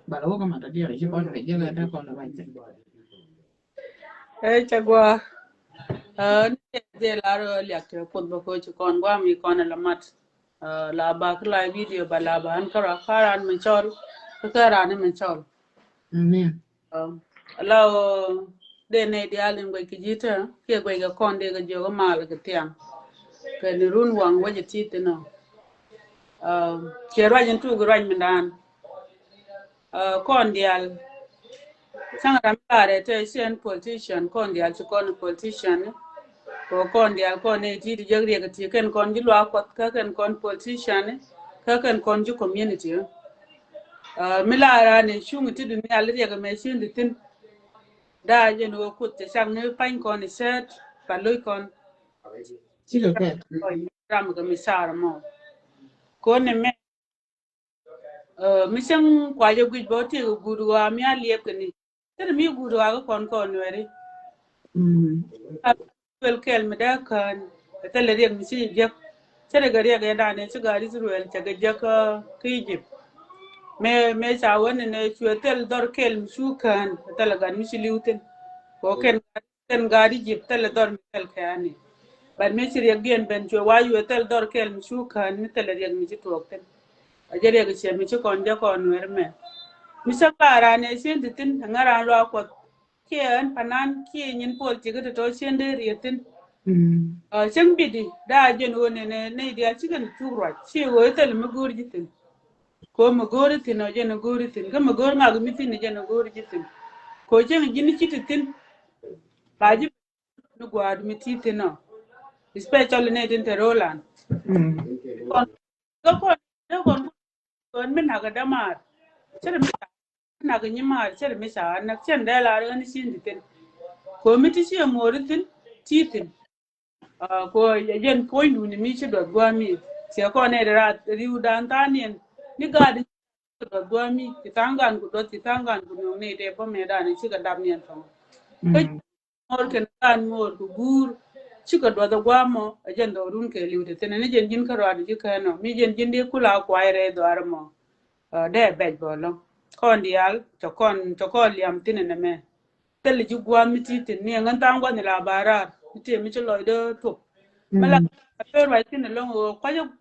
Balao kama tadia ishi kwa kujela ta kwa waje. Chagwa de laro liakte put ko chukon gwa mi kon lamat la ba kla video ba la ba an kara karan min chol karan min chol Amen. Lao de ne dia len gwe kijita ke gwe ga kon de ga jogo mal ga tiang ke ni run wang waje tite no ke rajen tu ga raj mindan kon dial sang ramare te sen politician kon dial to kon politician ko kon dial kon ne ti jagri ga ti ken kon ji lwa kot ka ken kon politician ka ken kon ju community milara ne shungu ti dun ya le ga me shin ditin da je no kut te sang ne pain kon ni set pa loy kon Chico ke. ram ga misara mo ko ne me mi sang kwa je gwi bo ti gudwa mi aliep ni tere mi gudwa ko kon weri wel kel me da kan tele riek mi si je tere ga riek da ne ci ga Israel ta ga je ka kiji me sa won ne chuetel dor kel mi su kan tele ga mi si liuten ko ken ga di jip tele dor mi tel kani ban me ci riek gen ben cho wa yu tel dor kel mi su kan mi tele riek mi ci tokten ajere ga che mi ci kon je kon wer me mi sa para ne sin ditin ngara lo ko kien panan ki nyin pol ti ga to sin de rietin chang bidi da jen woni ne dia chicken turwa chi wo tel mi gur jitin ko mi gur tin o jen gur tin ga mi gur ma mi tin jen gur jitin ko jen jini chititin ba ji no gwad mi titin no especially ne tin terolan kon min haga damar chere mi na ga nyima chere mi sa na chen da la ran sin ditin ko mi ti chi moritin titin ko yen point ni mi ci do gwami se ko ne ra riu dan tanien ni ga di do gwami titangan ku no ne de po me da ni ci ga dam nien fam ko mor ken kan mor ku gur ci ga do gwamo jen do run ke liu de tene ne jen jin ka ra di ka no mi jen jin de kula ko ayre do armo de be bolo kon dial to kon liam tinene me tel ji gwami titin ni ngan tangwa ni la bara ti mi ci loy de to mala per wa tin long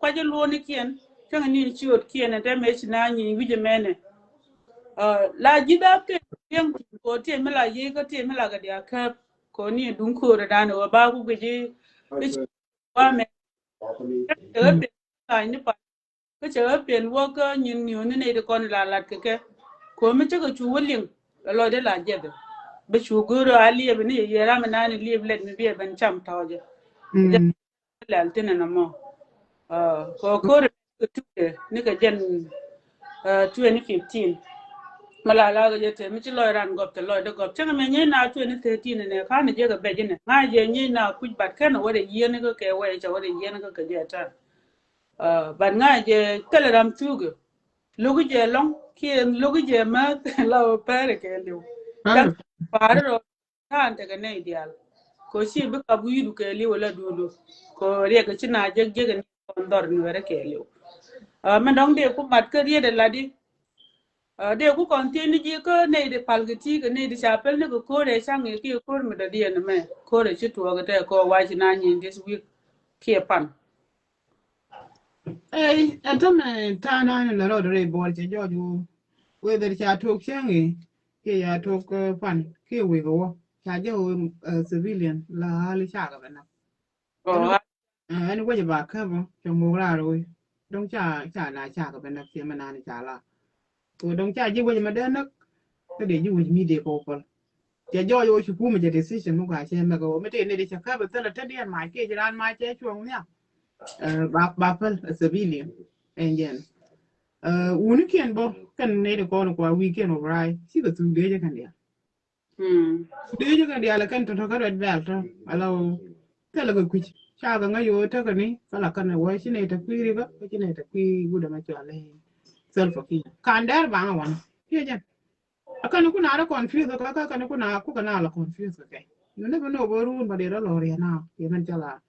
kwaje lo ni kien tanga ni chiot kien da me china ni wije mene la jida ke yen ko te mala ye ko te mala ga dia ka ko ni dun ko da no ba ku ge wa me te ta ni pa ko che pen wo ko nyin ni ne de kon la ke ko mi che ko chu wolin lo de la je be chu guru ali be ni ye ra me na ni li let mi be ben cham taje laltina na mo ko tuke ni ka jen 2015 mala la ga jete mi ci loy ran gop te loy de gop cenga me ni na 2013 ne ka ne je ga beje ne nga je ni na kuj bat kan wore yene ko ke we cha wore yene ko ke jeta ban nga je telegram tuge lugu je long ki lugu je ma la pare ke lu ka paro tan te ga ne ideal ko si be ka bu yidu ke li wala dudu ko riega ci na jeg ni ndor ni wara ke li ma dong de ku mat ke riede ladi de ku kontinu ji ko ne de palgati ko ne de chapel ne ko re sang ki ko mi da die ne me ko re ci to ga te ko wa ci na ni this week ke pan Atome tana ni la rodo re bol che joju. Whether cha tok changi ke ya tok pan ke we go cha jo civilian la hali cha ga bana. Ani waje ba ka bo chomo ra ro. Dong cha na cha ga bana se mana ni cha la. Ko dong cha ji waje ma da nak ke de ji waje mi de ko ko. Cha jo yo chu ku me je decision mo ga che ma go me te ne de cha ka ba tala ta dian ma ke jiran ma che chuong nya. Bapel civilian engine uniken bo kan ne de ko ko weekend right si ko tu de kan dia de kan dia la kan to ka red belt alo tele ko ku cha ga ngayo ta kan ni kala kan wa shi ne ta kwiri ga shi ne ta kwi guda ma cha le self ki kan dar ba wan ye jan akan ku na ra confuse ka kan ku na ku kana la confuse ka you never know boru ba de lo re na ye man chala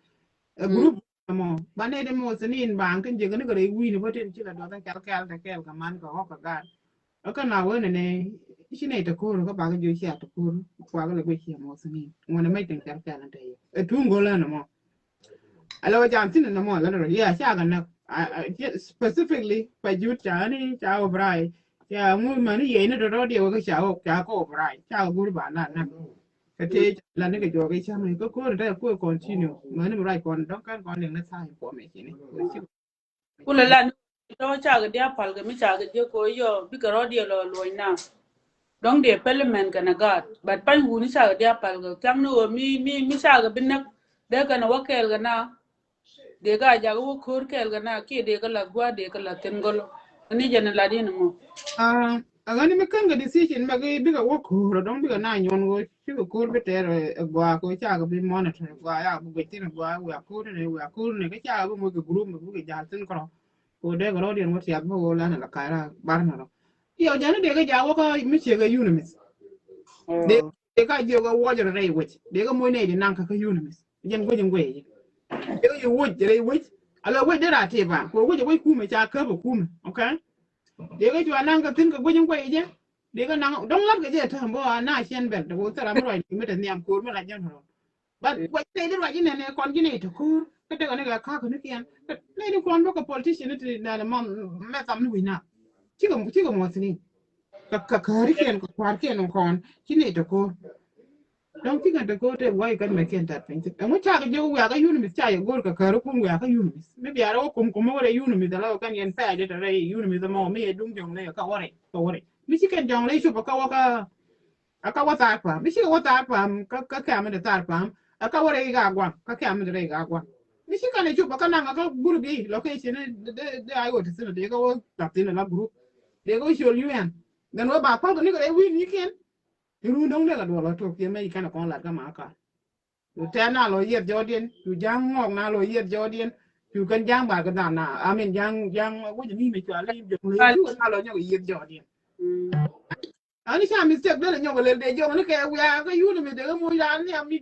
group mo bane de mo senin bang kan je kan gare wi ni boten chila do tan kal ta kel ka man ko ka ga aka na wani ne shi ne ta koro ka ba ga jo shi ta koro kwa ga le ko shi mo sini wona mai tin tar kan ta yi tungo la na mo ala wa jam tin na mo la no ya sha ga na specifically pa ju cha ni cha o brai ya mu mani ye ne do de wa ga cha ko brai cha gu ba na ka te la ne ga jo ga cha mai ko da ko continue mani brai kon don kan kon ne na sai po me shi ne kula la no cha ga dia pal ga mi cha ga je ko yo bi ga ro dia lo loina dong de parliament kana gat but pan hu ni cha ga dia pal ga tang no mi cha ga bin nak de ga na wakel ga na de ga ja go khur kel ga na ki de ga la gwa de ga la tengolo ni jana la di no agani me kan ga decision ma ga bi ga wo ko don bi ga na nyon go shi ko ko be ter gwa ko cha ga bi monitor gwa ya bu ga tin gwa wa ko ne ga cha ga mo ga group bu ga ja tin ko ko de ga ro de mo tiap mo la na la ka ra bar na ro yo jana de ga ja wo ka mi che ga unimis de ga jo ga wo ja re wo de ga mo ne de nan ka unimis jen go jen go ye de ga yo wo je re wo ala wo de ra te ba ko wo je wo ku me cha ka ba ku me okay de ga jwa nan ka tin ka go jen go ye de ga nan don lat ga je ta bo na shen bel de go tara mo ro mi de niam ko mo la jen ro ba wo te de wa ne kon ji ne to ku ka de ga ne ga ka ko ne kian ne de kon bo ka politician ne na ma me tam ni na chi ga mo sini ka ri ken ko kwar ken kon chi ne to ko don ki ga de ko te wai kan me ken ta pin te mo cha ga je wa ga yunu mi cha ya gol ka ka ru ku wa ga yunu mi me bi ara ko mo re yunu mi da la kan yen pa de re yunu mi da mo me dung jong le ka wore ko wore mi chi ken jong le chu pa ka wa ka aka wa ta pa mi chi wa ta pa ka me de ta pa aka wore ga gwa ka me de ga gwa mi chi kan chu pa ka na ga guru bi location de ai wo te se de ga wo ta tin la group de go show you en dan wa ba pa ko ni ko e wi ni ken ru dong le ga do lo to ke me kan ko la ga ma ka tu ta na lo yet jodien tu jang ngok na lo yet jodien tu kan jang ba ga na amen jang wo ji ni me cha le jong le tu na lo nya yet jodien ani cha mi se de nya le de jong ne ke wa ga yu ne me de mo ya ni mi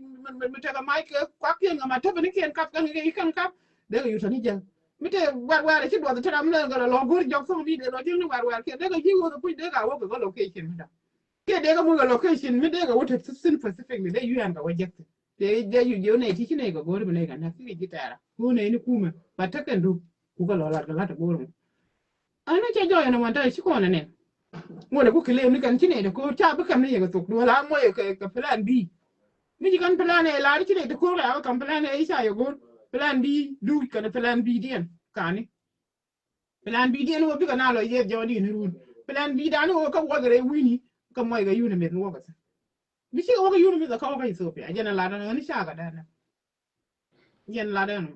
me ta ga mai ke kwa ke nga ma ta ni ken kap ga ni kan kap de ga yu ta ni jang mi te wa de chi do ta ram le ga lo gur jok so ni de lo jing ni wa ke de ga ji wo pu de ga wo ga location mi da ke de ga mo ga location mi de ga wo ta sin specific ni de yu an ga waject de yu ne ti ne ga gor mi ne ga na ki ji tara ku ne ni kuma ba ta kan du ku ga lo la ga ta gor mu ana cha jo na wanta shi ko na ne mo ne ku kile ni kan ti ne de ko cha ba kan ne ga to do la mo ka plan b mi ji kan plan e la ti ne de ko la kan plan e sha yo gor plan b du kan plan b dien kani plan b dien wo bi ka na lo ye jo di ni ru plan b da no ka wo ga re wini ka mo ga yu ne me no ga sa mi shi ga yu ne me ka ga so pe ajana la da ni sha ga da na yen la da no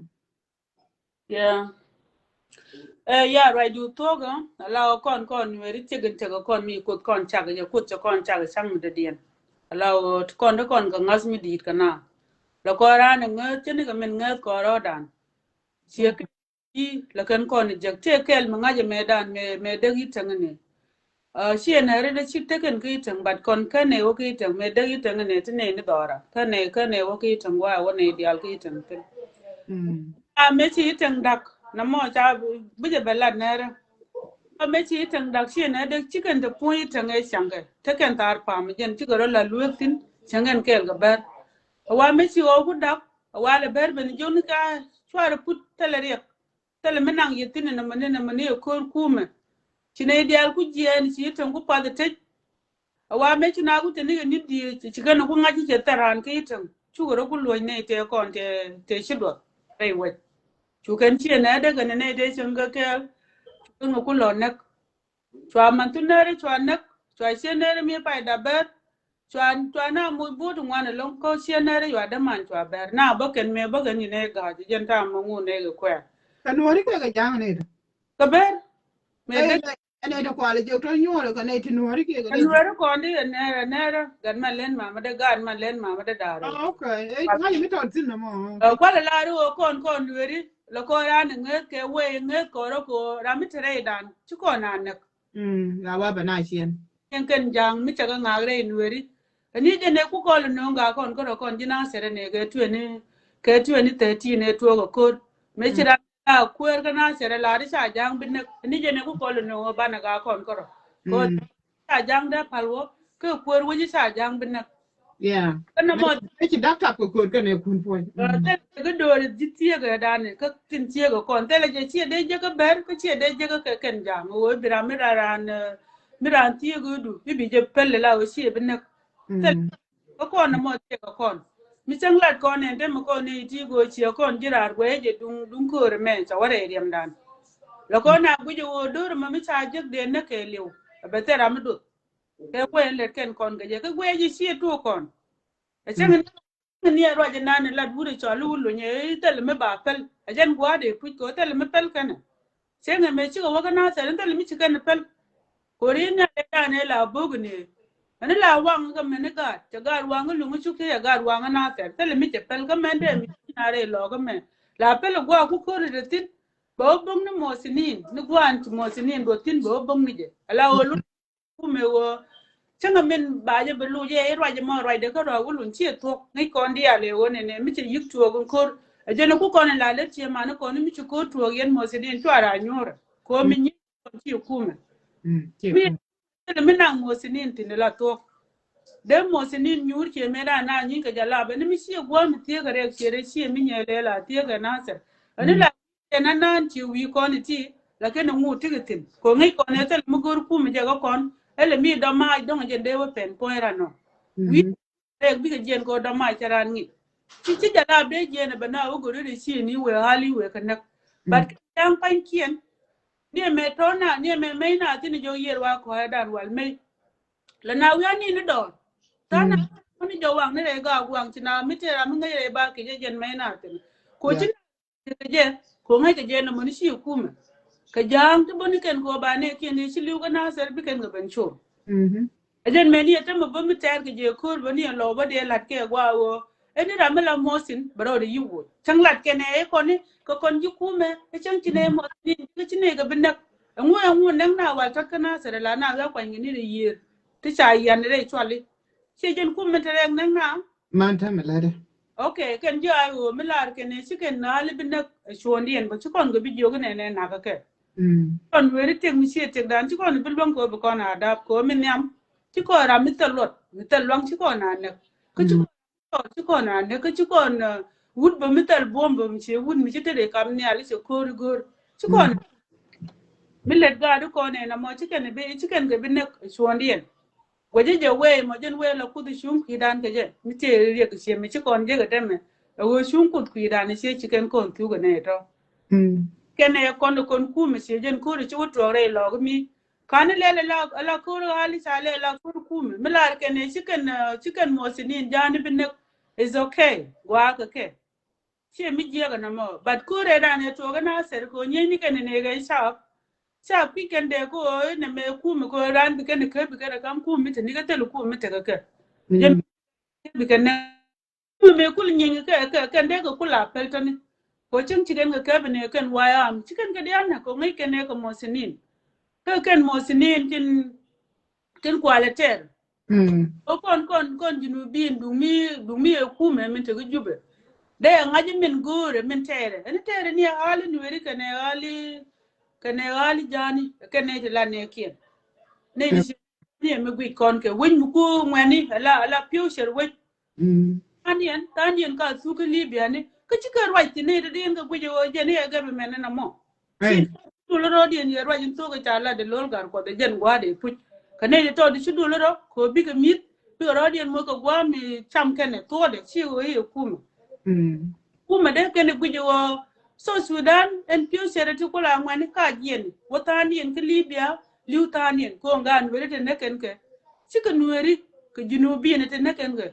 yeah yeah right you talk la kon weri tegen tego kon mi ko kon chaga je ko kon chaga sang de dien la kon de kon ga ngas mi dit kana la ko ra ne nge chini ga men nge ko ro dan sie ki la kan kon je te kel ma ngaje medan me de gi tangane sie na re de chi teken ki tang bat kon kane wo ki tang me de gi tangane tne ni dora kane wo ki tang wa wo ne dial ki tang ten me chi tang dak na mo cha bu je belat nere me chi tang dak sie na de chicken de pui tang e change teken tar pa me jen chi goro la luetin changen kel ga ber wa me chi o ku dak wa le ber ben jon ka chwar put tele menang yitin na mane ko kume chine dial ku jien chi tang ku pa de te wa me chi na ku te ni di chi ga ku ngaji che taran ke tang chu goro ku lo ne te kon te shidwa ai we chu kan chi na de ga ne de chung ga ke ngo ku lo nak chwa man tu nere chwa nak chwa che nere mi pa da ber chwa na mu bu tu ngwana long ko che nere yo da man chwa ber na bo ken me bo ga ni ne ga ji jen ta mo ngu ne ga kwa kan wori ka ga jang ne ka ber me de ene da kwale je to nyoro ka ne ti wori ke ga kan wero ko ndi nere gan ma len ma de gan ma len ma de daro okay ngali mi to tin na mo kwa la ru kon weri lo ko ya ne nge ke we nge ko ro ko ra mi tere dan chu ko na ne la wa ba na chien en ken jang mi chaga ngare nweri ni je ne ku ko no nga kon ko kon jina sere ne ke 13 ne to ko me chira kwer kana sere la ri sa jang bin ni je ne ku ko no ba na ga kon ko sajang da palwo ke kwor wo sajang benak yeah kana mo e ci dakta ko ko ne kun foy te ga do jitie ga dan ka tin tie ga kon te la je tie de je ga ber ko tie de je ga ke ken jam wo bira miran tie ga du bi je pelle la wo sie benak ko kon mo tie ga kon mi chang lat kon ne dem ko ne ti go chi kon jirar go je dung ko re me cha ware rem dan la ko na bu je wo dur ma mi cha je de ne ke lew be te ram du ke ko en le ken kon ga je ke go je chi tu kon e chang ni ro je nan la bu de cha lu lu nye te le me ba pel e jen gwa de pu ko te le me pel kana chang me chi go ga na sa te le mi chi kan pel ko ri na le da ne la bu ne ani la wang ga me ne ga ta ga wang lu mu chu ke ga wang na te le mi te pel ga me de mi na re lo ga me la pel gwa ku ko re tin bo bong ne mo sinin ni gwa anti mo sinin do tin bo bong ni je ala o lu ku me wo changa men ba je belu je ro je mo ro de ko ro ku lun chi to ngai kon dia le wo ne mi chi yik tuo gon ko je no ku kon la le chi ma no kon mi chi ko tuo yen mo sinin to ara nyora ko mi ni chi ku me mi le na mo sinin tin la to de mo sinin nyur che me da na ni ka jala be ni mi chi gwa mi tie ga re che re chi mi nye le la tie ga na sa ani la na nan chi wi kon ti la ke no mu ti tin ko ngai kon ne te mu gor ku mi je ga kon ele mi do ma do je de wo pen point no wi re bi ga jen ko do ma charan ni chi jala be je ne bana wo gor ri chi ni we hali we kana but yang pan kien ni me to na ni me na tin jo yer wa ko dan wal me la na wi ani ni do tana ni jo wang ne ga wang tina mi te ra mi ngai ba ke je jen me na tin ko chi je ko ngai ke je no mo ni shi ku me ka jang to boni ken ko ba ne ken ni chi liu ga na ser bi ken ga ben cho ajen meni ata mo bo mi ter ke je ko boni lo ba de lat ke gwa wo eni ra me la mosin bro de yugo chang lat ke ne ko ni ko kon ju ku me e chang chi ne mo ni ke chi ne ga ben nak ngu nang na wa ta kana ser la na ga kwa ni de yir ti cha yan re chwali che jen ku me tere nang na man ta me la de okay ken jo ay wo mi lar ke ne chi ken na li ben nak shondi en ba chi kon ga bi jo ne ne na ga ke kon weri tek mi che tek dan chi kon bil bang ko ko na da ko mi nyam chi ko ra mi talot mi talwang chi ko na ne ko chi ko na ne ko chi ko na wud ba mi tal bom ba mi che wud mi che te kam ne ali che ko gor chi ko mi let ga du ko ne na mo chi ken be chi ken ga bi ne shondi en waje je we mo jen we la ku du shum ki dan ke je mi che ri ke che mi chi kon je ga teme wo shum ku ki dan ne che chi ken kon tu ga ne to kene kon ku mi se jen ku ri chu to re lo mi kan le la ku hali sa le la ku mi la kene chicken mo sinin jani bin is okay wa ka ke che mi je ga na mo but ku re da ne to ga na ser ko nye ni kene ne ga sha pi ken de ko ne me ku mi ko ran bi kene ke bi kene kam ku mi te ni ga te ku mi te ga ke jen bi kene ku me ku nyi ke de ko la pel tani ko chin chicken ga ke ne ken waya chicken ga dia na ko ngai ken ne ko mo sinin ke ken mo sinin tin quality o kon jinu bin dumi e ku me min te jube de ngaji min gore min tere ani tere ni hali ni weri ken hali jani ken ne la ne kien ne ni me gwi kon ke win ku ngani ala future win tanien ka su ke libya ni ka ci ka right ne de den ga guje wo je ne ga be men na mo du lo dien ye right to ga ta la de lol gar ko de jen gwa de pu ka ne to de ci du lo ko bi ga mit bi ro dien mo ko gwa mi cham ke ne to de ci wo ye kuma de ke ne guje wo so sudan en piu sere ti ko la ngani ka jen wo tanien ke libya liu tanien ko ngan wele te ne ken ke ci ka nueri ke junubi ne te ne ken ke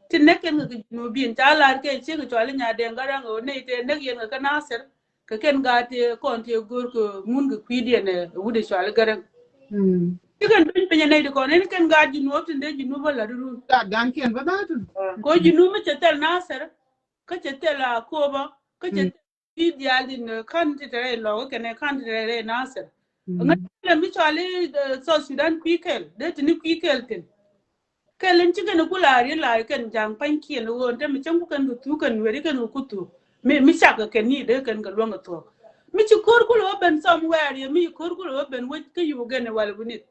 ti neken ga no bin ta lar ke che ga chwali nya de ngara ngo ne te nek yen ga naser ka ken ga te kon te gor ko mun ga kwidi ne wude chwali garan ti kan dun pe ne de ko ne ken ga ji no tin de ji no bala ru ta gan ken ba da tu ko ji no me tel naser ka che tel ko ba ka che kwidi alin kan te re lo ka ne kan te re naser ngale mi chwali so sudan kwikel de tin kwikel tin kelen chicken kula ri la ken jang pan kien won te mi chang kan tu kan weri kan ku tu mi chak ken ni de kan ga long to mi chi kor ku lo ben somewhere ye mi kor ku lo ben we ke yu gen wal bunit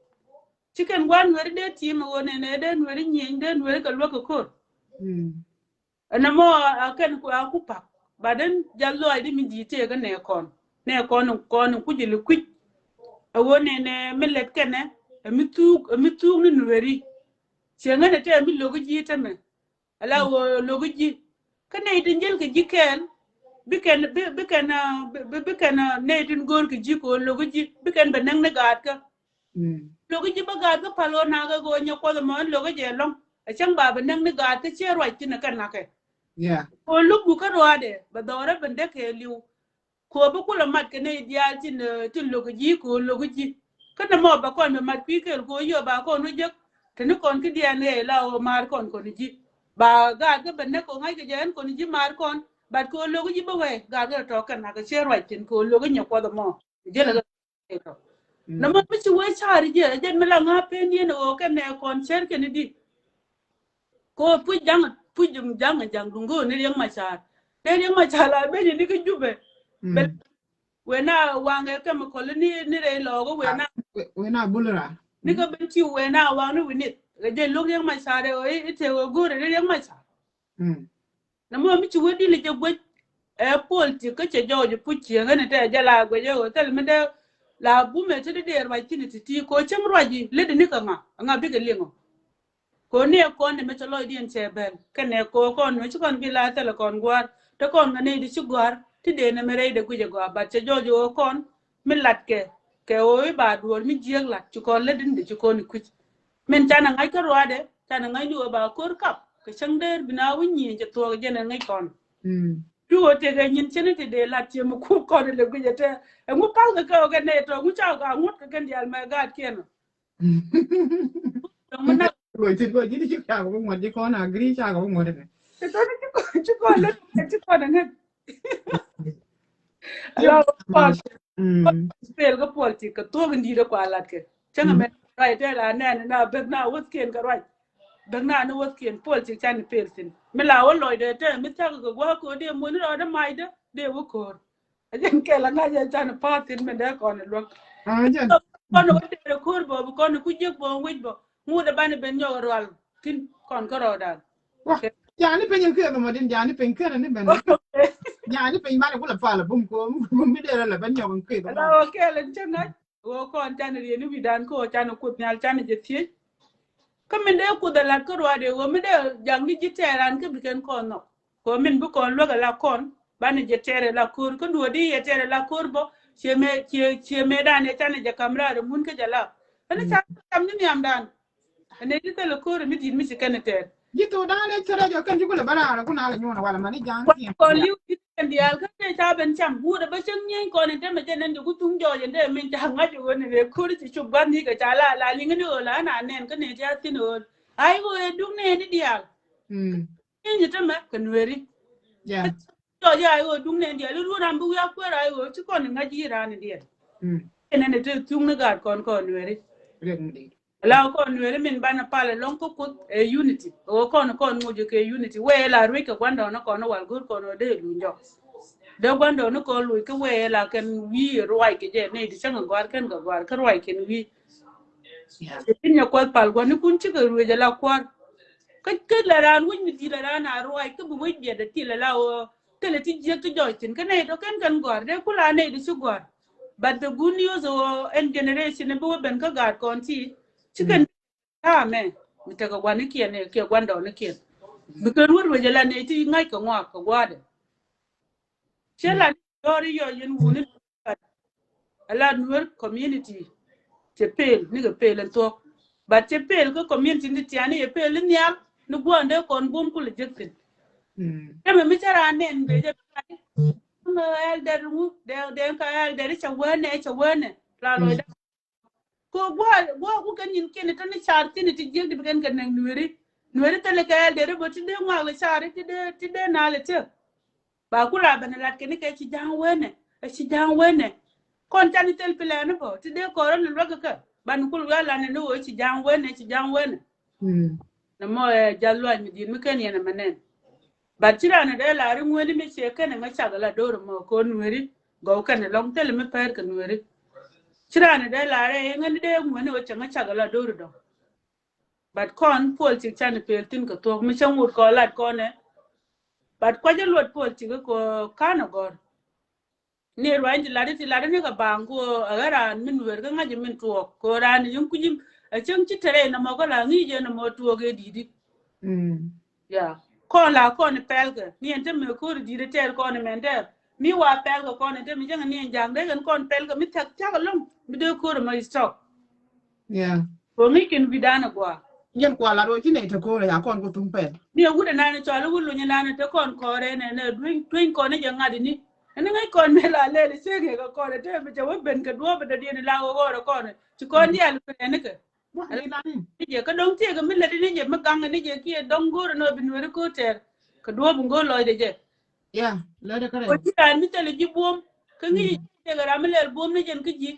chicken one where de team won ne den where nyen den where ka lo ko ana mo akan ku akupa baden jallo ay mi jite ga ne kon ku jili ku wone ne millet kene mi tuk ni weri chenga ne te mi logo jite me ala wo logo ji kane idin jel ke jikel biken ne idin gor ke jiko logo ji biken benang ne gat ka logo ji ba gat ka palo na ga go nya ko mo logo je long a chang ba benang ne gat ka che roi tin kan na ke o lugu ka roade ba dore bende ke liu ko bu kula mat ke ne dia tin logo ji ko logo ji kana mo ba kon mat pi ke ko yo ba ko no je tin kon ke dia ne la o mar kon ko ni ji ba ga ga bende ko ngai ke jen ko ni ji mar kon ba ko logo ji ba we ga ga to kan na ke che roi tin ko logo nya ko da mo je la ga to na mo bi chi we chari je me la nga pe ni no ke ne kon cher ke ni di ko pu jang dungo ne yang machar la be ni ke jube wena wange ke mo koloni ni re logo wena bulra ni ko ben ti wena wang ni winit je log yang machar o ite wo gore ne yang machar na mo mi ci wodi le je gwe polti ke che jojo puchi ngene te jala gwe je hotel me de la bu me te de ra ti ko chem roji le de ni ka nga bi ke lengo ko ne ko ne me tolo dien chebel kene ko no ci kon bi la tele kon gwar to kon ne di ci gwar ti de ne mere de guje go ba che jojo kon mi lat ke o ba duol mi jieg lat ci kon le din de ci kon ku men tana ngai ka roade tana ngai du ba kor kap ke changder bina wunyi je to je ne ngai kon du o te ga nyin chene te de lat ci mu ku kon le guje te mu pal ka ne to mu cha ga ngut ka ken dial ma ga ken to mu na rồi thì coi chỉ chả có một cái con nào ghi chả có một này thì tôi chứ con lên chứ con là hết alors spell cái politic cái tôi gần đi được qua lát cái chẳng hạn right đây là nè na bek na wat kien cái right bek na nó wat kien politic chan person me la won loy de te mi ta ko gwa ko de mo ni da mai de de wo ko ajen ke la nga ja chan partin me de kon lo jan con nó de ko bo con ku je bo wi bo mu da ban ben yo ral tin kon ko ro da ya ni penyen ke ma din ya ni pen ke ni ben ya ni pen ba ni ko la fa la bum ko mi de la ben yo ke la o ke len chen na wo kon chan ri ni bidan ko chan ku nyal chan je ti ka min de ku da la ko ro de wo mi de jang ni jiteran ke biken kon no ko min bu kon lo ga la kon ba ni jitere la kur ko do di jitere la kur bo che me da ne chan je kamra de mun ke jala ani chan ni am dan ne di te la kur mi di mi se kan te gitu dale chere jo kan jugula bara ko na la nyona wala mani jang ki ko liu kan dial ka te ta ben cham bu da ba chen nyen ko ne te me jenen de gutung jo yen de min ta nga ju ne le ko ti chu ban ni ka cha la li ngani o la na nen ka ne ja tin o ai go e du ne ni dial ni te me kan weri ya jo ja ai go du ne dial lu ran bu ya ko ra ai go ti ko ne nga ji ra ne dial ne te tung ne ga kon weri la ko nwere min bana pale long ko kut unity o kon mo je ke unity we la ri ka kwando no kono wal gur kono de lunjo de kwando no ko lu ke we la ken wi roi ke je ne di changa gwar ken ga gwar ka roi ken wi ya ko pal go ni kun chi ga ru je la kwar ka la ran wi mi di la ran a roi ke bu wi de ti la o te le ti je ke jo tin ke ne do ken kan gwar de kula ne di su gwar but the good news o en generation ne bu ben ka gar kon ti chicken me mi ta ga wani kien ne ke gwando ne kien bi ke ruor we jala ne ti ngai ka ngwa ka gwade chela dori yo yin wuni ala nuer community che pel ni ga pel to ba che pel ko community ni ti ani e pel ni al ni gwande kon bum ku le jektin me mi tara ne be je no elder mu de ka elder cha wene la lo ko gwa ku kan yin ken tan char tin ti jeg di ben kan nueri tele ka de bo ti de ngwa le char ti de na le te ba ku la ben la ken ke ti jang wene kon tan tel plan bo ti de ko ron lo ka ban ku la la ne no ti jang wene na mo jallo mi din mi ken yana manen ba ti ra ne de la ri ngweni mi che ken ma cha la do mo ko nueri go kan long tel mi per kan nueri chirana da lare ngani de ngone o changa chagala do do but kon politic chan peltin ko to mi changur ko lat ko ne but ko je lot politic ko kana gor ne rwandi lade ne ka bango agara min wer ga ngaje min to ko ran yun kujim a chang ci tere na mo ko la ngi je na mo to ge didi ya ko la ko ne pelga ni ente me ko didi ter ko ne mende mi wa pelga ko ne te mi jang ni jang de gan kon pelga mi tak tak long mi de ko ma stop yeah ko mi kin vidana gwa yen kwa la do ki ne te ko ya kon ko tum pel ni wude na ne chalo wulu ni na ne te kon ko re ne twin ko ne janga di ni ene ngai kon me la le sege ko ko te me jawo ben ka do be de ni la go ko ne ci kon dia lu ne ke ni je ka dong tie ga mi le ni je ma gang ni je ki dong go no bin wer ko ter ka do bu go lo de je yeah le de kare ko ti an mi tele ji bom ka ngi je ga ram le bom ni jen ki ji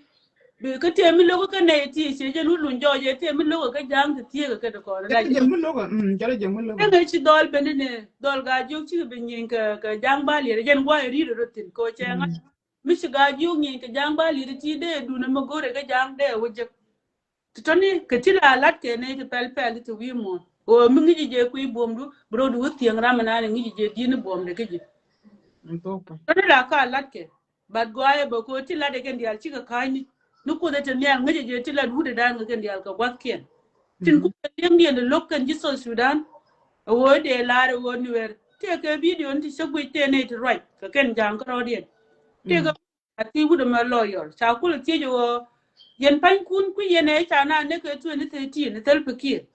be ka te mi lo ko ne ti se je lu lu jo je te mi lo ka jang ti tie ga de ko la je mi lo ko jare je mi lo nga ci dol ben ne dol ga juk ci be nyin ka jang ba li jen gwa ri ro tin ko che nga mi ci ga juk nyin ka jang ba li ti de du na ma gore ga jang de wuje to ni ka ti la lat ke ne ti pel pel ti wi mo o mi ngi je ku bom du bro du tieng ram na ne ngi je di ni bom de ke ji to pa to ni la ka lat ke bad gwa e ba ko ti la de ken dial ci ka kai ni nu ko de te ne ngi je ti la du de dan ken dial ka wat ken tin ku de ngi de lokkan ji so Sudan wo de laare woni wer te ke video nti sogwe te ne to right ka ken jang ko dien te ga ati wudo ma loyal cha ku le tie jo yen pan kun ku yene cha na ne ke 2013 ne tel pekir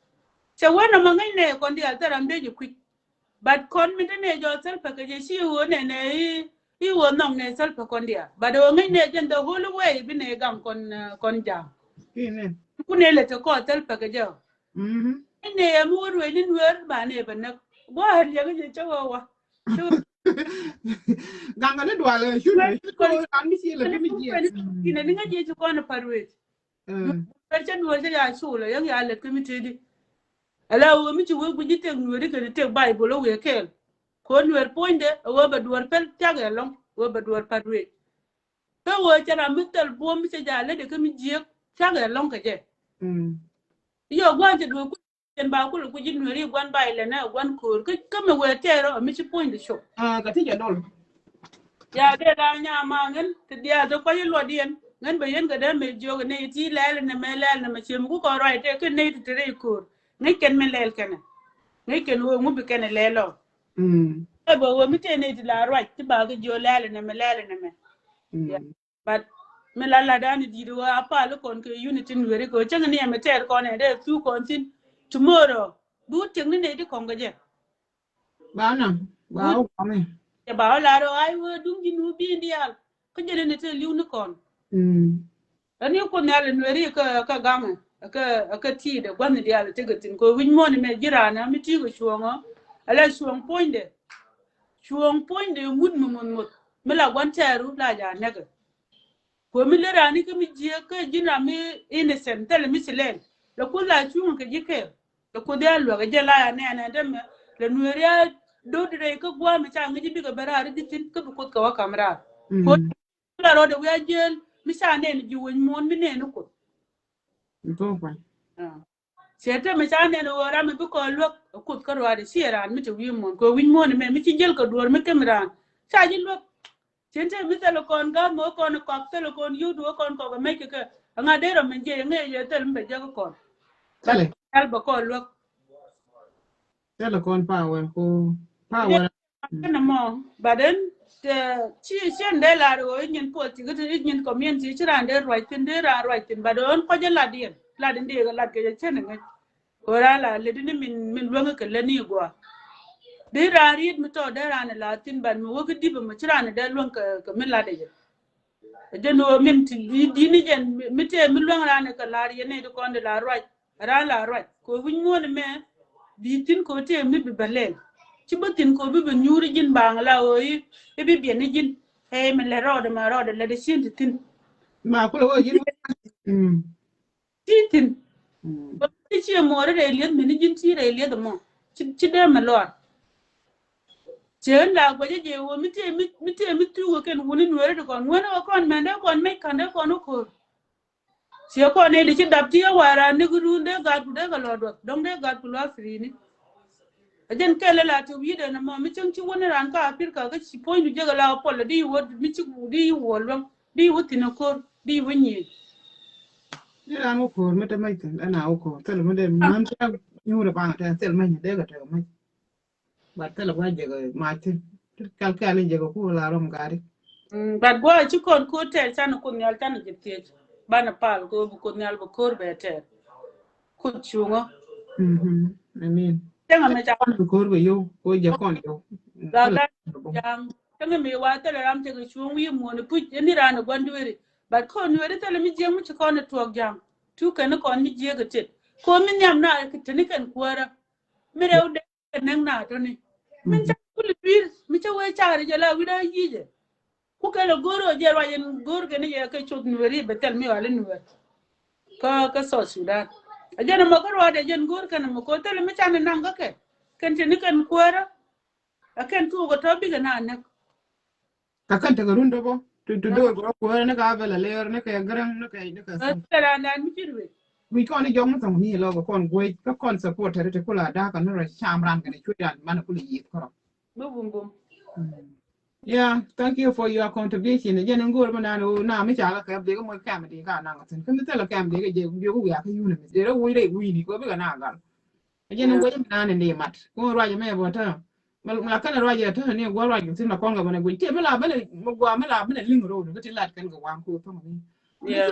cha wana mangai ne kon di altaram de ju kwik but kon mi ne jo tel peke je shi wo ne ne I wo nong ne tel pe kon dia but wo ngai ne jen the whole way bi ne gam kon jang ne ku ne le to ko tel peke jo ne mu ru ni wer ba ne ba na bo har ya ga je chawa wa ganga ne dwale shu ne ko an mi si le mi ji ina ni ga je ko na parwe per chen wo ya shu le yang ya le mi ti di ala wo mi ti wo bu ji te nwere ke te bible we ke ko nwer poinde wo ba duor pel tage long wo ba duor parwe to wo chara mi tel bo mi se ja le de ke mi ji tage long ke je yo gwan te do ken ba ku ku ji nwere gwan ba ile na gwan kur ke me we te ro mi ti poinde sho ka ti ja dol ya de da nya ma ngen te dia to ko yi lo dien ngen be yen ga de me jo ne ti le ne me le ne me chi mu ko ro te ke ne te re kur ngai ken me lel kene ngai ken wo mu bi kene lelo e bo wo mi te ne ti la right ti ba ga jo lele ne me but me la da ni di do apa lo kon ke unity nwere ko changa ni me ter ko ne de su kon tin tomorrow du ting ni ne di kon ga je ba na ba o ko me ya ba la ro ai wo dung ji nu bi ndial ko je ne te liu ni kon ani ko ne ale nwere ka gam ka ti de gwan ni ala te gatin ko win mo ni me jirana mi ti go shuongo ala shuong poinde mud mud me la gwan teru la ja nega ko mi le rani ke mi je ka jina mi innocent tele mi silen le ko la chuon ke jike le ko de alwa ga je la ne de me le nueria do de ko gwa mi cha ngi bi ga barari ditin ko ko ka wa kamera ko la ro de wa jel mi sa ne ni ji won mon mi ne ko to pa sete me cha ne no ra me ko lo ko ko ro de sieran mi te wi mon ko win mon me mi ti jel ko dor mi kamera cha ji lo sente mi tele kon ga mo kon ko tele kon yudu kon ko me ke nga de ro men je nge ye tele mbe je ko tele ba ko lo tele kon power ko power na mo baden te chi chen de la ro nyin po ti ga nyin community chiran de right tin de ra right tin badon ko je la de ga la ke chen nge ko ra la le ni min lo nge ke le ni gwa de ra ri mi to de ra na la tin ban mi wo ke di ba mi chiran de lo ke min la de je no min ti di ni jen mi te mi lo ra na ka la ri ne de kon de la right ra la right ko win mo ne me di tin ko te mi bi balel ci batin ko bi nyuri jin bang la o yi e bi bien jin e men le ro de ma ro de le de sin tin ma ko lo jin tin ko ci mo re le mi ni jin ti re le de mo ci de ma lo chen la ko je wo mi te mi tu ko ken woni no re de kon wona kon men de kon me kan de kon ko sia ko ne de ci dab ti wara ne gudu de ga du de ga lo do dong de ga ku lo free ni ajen kele la to wi de na mo mi chung ci wona ran ka apir ka ci point du je ga la pol di wod mi ci di wolom di wutina ko di wonyi ni ran ko me te mai tan ana ko tel me de man ta ñu de ba ta tel mai de ga ta mai ba tel ba je ga ma tin kal kal je ga ku la rom gari but go ci kon ko tel tan ko nyal tan je te bana pal go ko nyal bo kor be te ku chungo amin tenga me ja ko be yo ko je kon yo la da jang tenga me wa tel ram te ko chung wi mo ne pu ni ran gondwere but ko ni wede tel mi je mu ci kon to jang tu kan ko ni je ga te ko min nyam na ka tini kan kwara mi rew de nang na to ni min ja kul bir mi ca we caare je la wi da yije ku kala goro je wa yen gor ke ni je ka chot ni weri betel mi wala ni wer ka so sudan ajana magaro de jen gor kan mo ko tel mi can nan ga ke kan tini kan kwara akan tu go to bi ga na ne ka kan ta garun do bo tu do ko ne ka bela leer ne ka gran ne ka tara nan mi jirwe wi ko ni jong tong ni lo ko kon gwe ka kon support te ko la da kan ra sham ran kan chu dan man ku li ko bum yeah thank you for your contribution je ngor mana no na mi cha ka de ko mo kam de ka na tin kan te la kam de je yo ko ya ka yu ne de ro wi ni ko be ka na ga je ngor na ne ne mat ko ra je me bo ta ma kan ra je ta ne go ra ju tin la kon ga bana gwe te me la bana mo gwa me la bana ling ro ko ti lat kan ga wan ko to mi yeah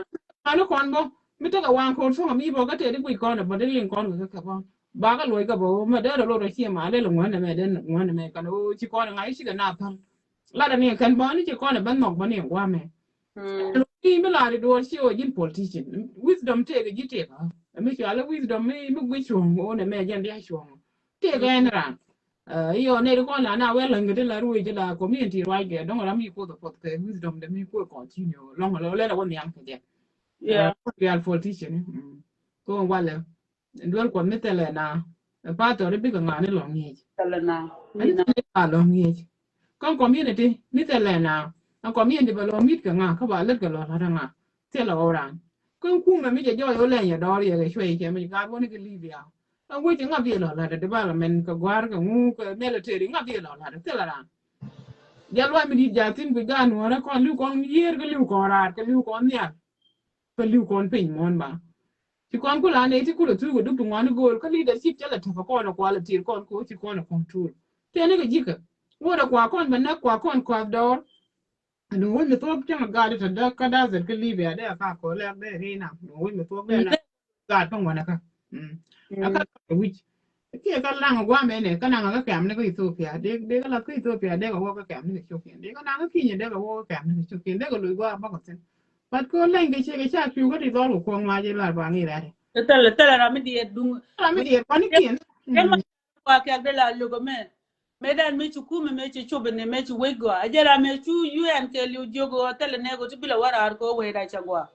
ano kon bo mi to ga wan ko so mi bo ga te de gwe kon bo de ling kon ga ka bo ba ga loy ga bo me de ro ro chi ma le lo ngwan me de ngwan me kan o chi kon ngai chi ga na pan la da ne kan bo ni chi kon ban nok bo ne wa me ni me la de do chi o yin politician wisdom te ga jite ka mi chi ala wisdom mi gwe chon o ne me jan de chon te ga en ran io ne ko la na we la ngade la ruwe je la community right ge don la mi ko to pot ke wisdom de mi ko continue long lo le la won yang ke yeah real politician ko wala ndol ko metele na pa to re bi ga ngane lo ngi talana ni na lo ngi kon community metele na an community ba lo mit ka nga ka ba le ga lo la nga te lo ran kon ku me mi je jo yo le ya do ye ge shwe ke mi ga bo ni ke libya an wo je nga bi lo la de development ka gwar ka ngu ka military nga bi lo la de te la ran jalwa mi di jatin bi ga no ra kon lu kon yer ga lu kon ra ka lu kon ya ka lu kon pin mon ba ci kon ku la ne ti ku lu tu go du ngwan go ka leadership jala ta ko na quality kon ko ci kon control te ne ga jika wo da kwa kon ban na kwa do no wo mi to ta ga da da ka da za ka libya da ka ko le be ri na no wo mi to be na ga tong wa na ka aka which ke ka lang gwa me ne ka na ga kam ne ko Ethiopia de ka la ko Ethiopia de ga wo ka kam ne ko de ka na ga ki ne de ga wo ka kam ne ko de ga lu gwa ba ko sen pat ko len ke che ke cha ku ko di do ko ma je la ba ni la tala na mi di dung la mi di ko ni kin ema kwa ka de la lu go me medan me chu kuma me chu chobe ne me chu wego ajara me chu UN ke lu jogo tele ne go tibila wara ko we da chagwa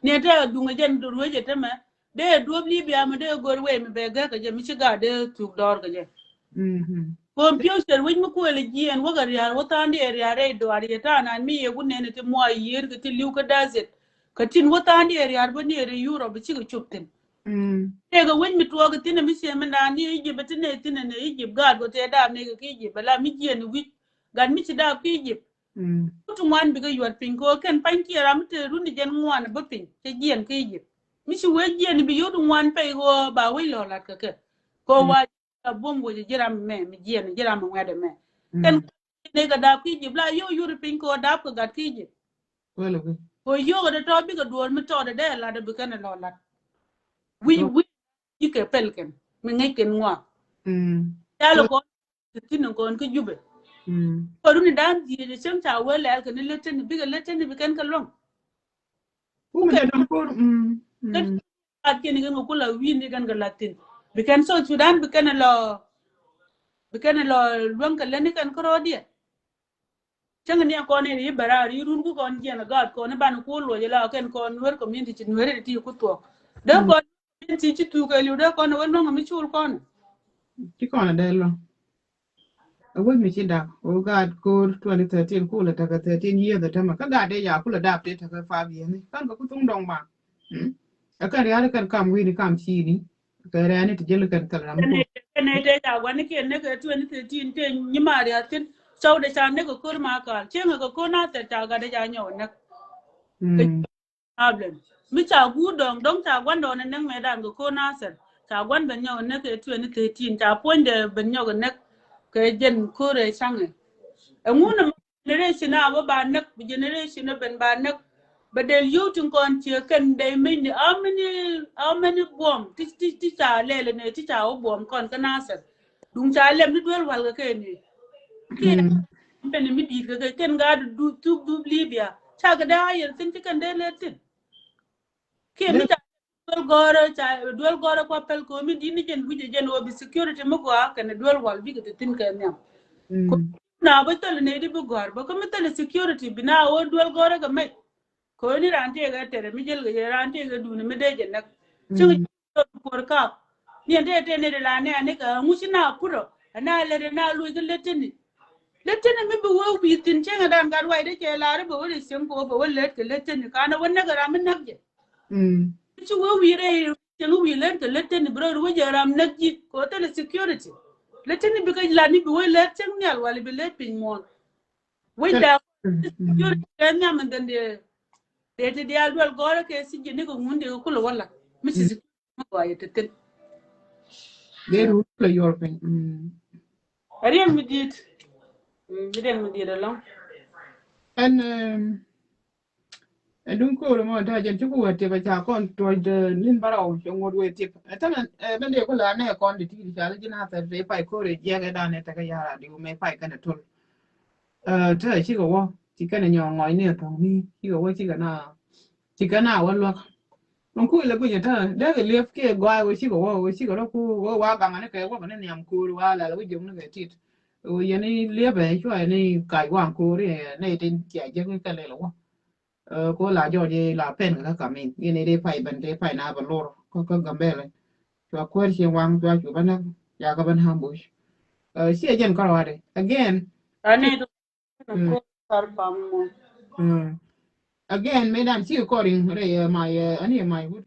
ne ta dunga jen dur weje teme de do libya me de gor we me be ga ka je mi chiga de tu dor ga je computer wi mu ko le jien waga ya wotandi area re do ari ta na mi ye gunne ne te mo yer ga ti liu ka dazet ka tin wotandi area ba ne re euro bi chiga chuptin ga wen mi to ga tin mi se me na ni je betine tin ne je ga go te da ne ga ki je bala mi je ni wi gan mi ci da ki je tu man bi ga yor pin ko ken pan ki ram te runi jen ngwan ba pin te jien ki je mi ci we jien bi yodu ngwan pe go ba we lo lat ka ke ko wa bombo je jiram me mi jien jiram ngade me ken ne ga da ki je bla yo yor pin ko da ko ga ki je wala ko yo ga to bi ga do mi to de la da bi ken lo lat wi yike pelken mi ngai ken ngwa yalo ko tin ko ko jube ko duni dan di de sem ta wele al ken leten bi ga leten bi ken kalong ku me dam ko at ken ngi ko la wi ni kan ga latin bi ken so sudan bi ken lo lon ka len kan ko rodie chang ni ko ne ri bara ri run ku kon je na ga ko ne ban ko lo je la ken ko wer community ti wer ti ku to de ko ti ci tu ka liu de ko no no mi chul kon ti ko na de lo awu mi ci da o ga ko 2013 ku la ta ka 13 years da ta ma ka ga de ya ku la da te ta ka 5 years ni kan ko tung dong ba akan ya kan kam wi ni kam chi ni ka ra ni te jel kan kalam ko ne de ja wan ke ne ke 2013 te nyimari atin sau de cha ne ko kur ma ka chen ko ko na te cha ga de ja nyo ne problem mi cha gu dong cha gwan do ne me dan ko na ser cha gwan ben nyo ne ke 2013 cha pon de ben nyo ne ke jen ko re sang e nguna generation na ba ne generation ben ba ne badel yutin kon ci kan dai min how many bomb ti cha lele ne ti cha bomb kon kana ser dum cha lem ni dwel wal ga ni ke ben mi di ga ken ga du libya cha ga da yer tin ti kan de le tin ke mi cha dwel goro ko pel ko mi di ni jen buje jen obi security mo ko kan dwel wal bi ga tin kan nyam na ba tole ne di bu gor ba ko mi tole security bina o dwel goro ga mai ko ni rante ga tere mi jel ga rante ga du ni me de je nak ci ko ka ni ande te ne de la ne ka mushi na puro na le de na lu ga leteni mi bu wo bi tin ce ga dan gar wai de ke la re bo ri sen ko bo let ke leteni kana wonna ga ram nak je ci wo wi re ce lu wi let ke leteni bro wo je ram nak ji ko te security leteni bi ka la ni bi wo let ceng nyal wala bi let pin mon wo da security ga nyam den de de dia dual gore ke si jeni ko munde ko lo wala misi ko ayete ten de ru la yorpen ariel mi dit long en dun ko mo ta jen chu ko te ba cha kon to de lin barao jo ngod we tip ta ben de ko la ne kon de ti cha le jina ta re pai ko re je ga da ne ta ga ya di me pai kan de tul ta chi ko wo chi kan ne nyong ngoi ne to ni chi ko wo chi ga na wa lo non ku le ku je ta de ke le ke gwa wo chi ko wo ku wo wa ga ne ke wo ne nyam ku wa la lo jo ne ke tit o ye ni le ba chu ni kai wa ku re ne tin che je ke le lo ko la jo je la pen ka ka min ni de pai ban de pai na ba lor ko gambe le to ko che wang to chu ban ya ka ban ham bush sie jen ko wa de again ani to ko sar pam again madam chi ko ring re my ani my would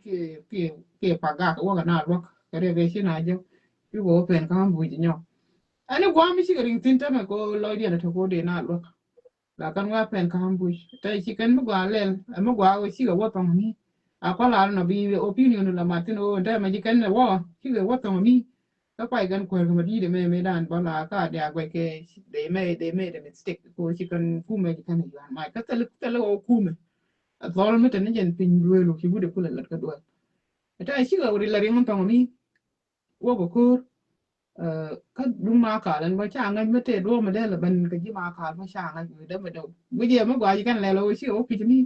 ke paga ko ga na ro re ve shi na je yu go pen ka ham bush nyo ani gwa mi shi ring tin ta ko lo de na to ko de na ro la kan wa pen ka ham bush ta chi kan mo gwa le mo gwa o shi ga wa tong ni a ko la no bi opinion la martin o da ma ji kan na wa shi ga wa tong ni ta pai kan ko ma di de me dan ba la ka de agwe ke de me de mistake ko shi kan ku me ji kan ya ma ka ta le o ku me a zol me tan jen pin duwe lo ki bude kula la ka do ta shi ga ri la ri mon tong ni wo ko ko ka dung ma ka lan ba cha ngan me te do ma de la ban ka ji ma ka ma cha ngan de ma do bu je ma gwa ji kan le lo shi o pi mi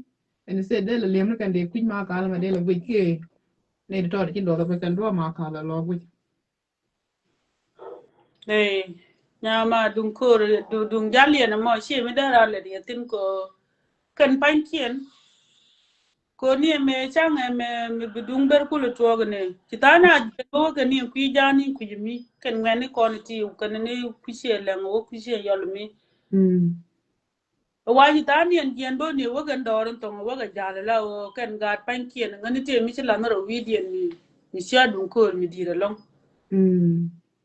en se de la lem kan de ku ma ka la ma de la bu ke ne de to de do ka kan do ma ka la lo bu nyama dung ko dung jalien mo shi me da ra le de tin ko kan pan kien ko ni me chang me dung ber ku le to ne kitana ko ga ni ku jani ku mi kan ngani ko ni ti kan ni ku she le ngo ku she yol mi wa ji tani en jen bo ni wo ga doron to wo ga jale la o kan ga pan kien ngani te mi chi la no video ni sha dung ko mi di re long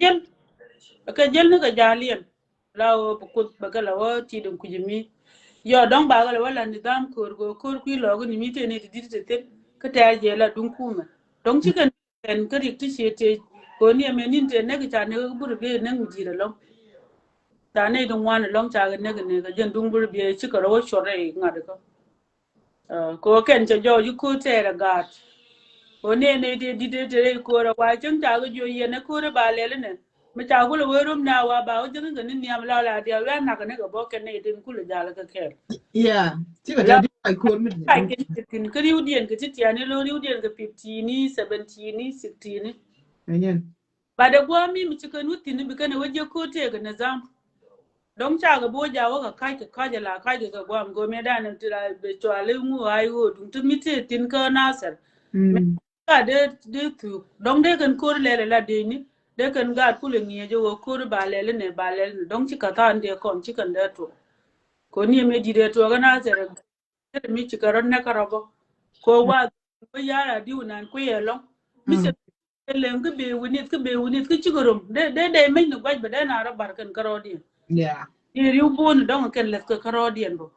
jen ka jel ne ga jalien la o ku ba ga la o ti dum ku mi yo don ba ga wala ni dam ko ku lo go ni mi te ne di te ka ta je la dung ku ma don ci kan en ka ri ti she te ko ni me nin te ne ga ta ne ga bur be ne mi di re long ta ne dung wan long cha ga ne ga jen dung bur be ci ka ro shore nga de ko ken che jo yu ku te ra ga ko ne di te ko ra wa chen ta ga jo ye ne ko ra ba le ne ma cha ko le rum na wa ba o jeng ga ni am la la dia la na ga ne ga bo ken ne din ku le ja la ka ke yeah ti ga di ai ko mi ai ken ka riu dien ka ti ya ne lo riu dien ka 15 ni 17 ni 16 ni ayen ba da gwa mi ci ka nuti ni bi ka ne waje ko te ga na zam don cha ga bo ja wa ka kai ja la kai ga gwa go me da ne tira be to ale mu ai wo dun tu mi te tin ka na sar ka de tu don de kan ko le la de ni de kan ga ku le ngie jo ko ba le ne ba le don ci ka ta ande kon ci kan da to ko ni me di de to ga na sar mi ci ka ron na ka robo ko wa bây giờ là điều nan quê long mi se lem ke be winit ke chigurum de min no baj bede na ra barkan karodi yeah ni riu bon dong ken let ke karodi bo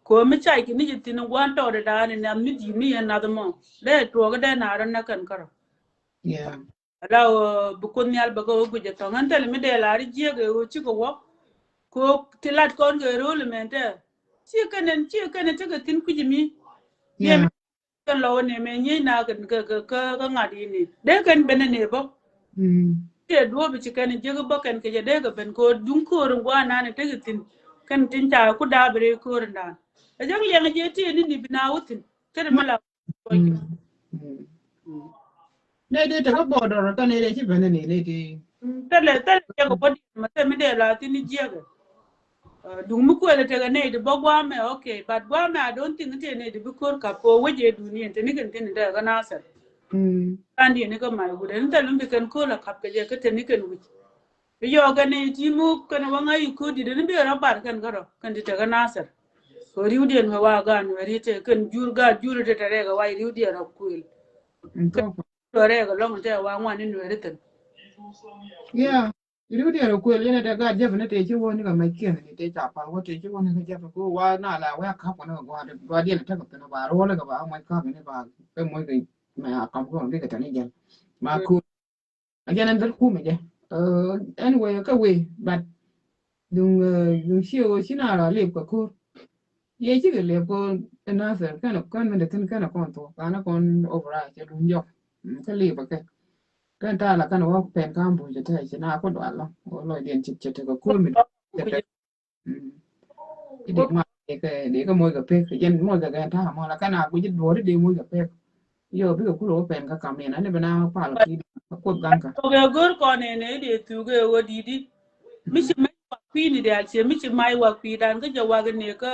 ko mi chai ki ni tin wan to da ni na mi di mi na da mo de to ga de na ra na kan karo yeah ala bu ko nyal ba ko bu je to ngan tel mi de la ri je ge o chi ko wo ko tilat kon ge ro le mente chi kanen te ga tin ku ji mi ye yeah kan lo ne me ni na kan ka ngadi ni de kan bene ne bo ke do bi ci kan je bo kan ke je de ga ben ko dun ko ru wa na ne te tin kan tin ta ku da bre ko ru da a jang le je ti ni ni bina wutin te ma mala ko ki ne de ta ko bodo ka ne de ci bene ne ne de tele je ko bodi ma te mi de la ti ni je ga dung mu ko le te ga ne de bo gwa me okay but gwa me I don't think te ne de bi ko ka ko waje duniya te ni kan tin da ga na sa kandi ni ko mai gude nta lumbi kan ko la kap ke je ke te ni kan wi yo ga ne ti mu kan wa ngai ko di de ni be ra bar kan garo kan di te ga na sa ko riu den me wa ga no ri te kan jur te te ga wa riu di ra ku il to to re ga long te wa ngwa ni no ri ten yeah iru de ro ko le ne ga je ne te ci woni ga mai ken ne te ta pa wo te ci woni ga je ko wa na la wa ka ko na wa de ta ko na ba ro le ga ba mai ka ne ba ke mo ga ma kam ko ne ga ta ni je ma ku again and ku me je anyway ka we but dung siêu chỉ nào là liệp của cô ye chỉ cái liệp cô nó sẽ cái nó con mình được tin cái nó con tổ và nó con override cho đúng không cái liệp cái ta là cái nó pen cam bùi cho thế chỉ nào có đoạn lắm rồi điện chụp chụp cái cô mình cái điện mà để cái môi cái pe cái dân môi cái ta mà là cái nào cũng chỉ đuổi đi môi cái pe giờ bây giờ cô lỗ pen cái cam này nó bên nào phải là cái cốt găng cả to ga gor ko ne ne de tu ga wo di di mi ci mai wa kwi ni de al mi ci mai wa kwi dan ga jawa ga ne ka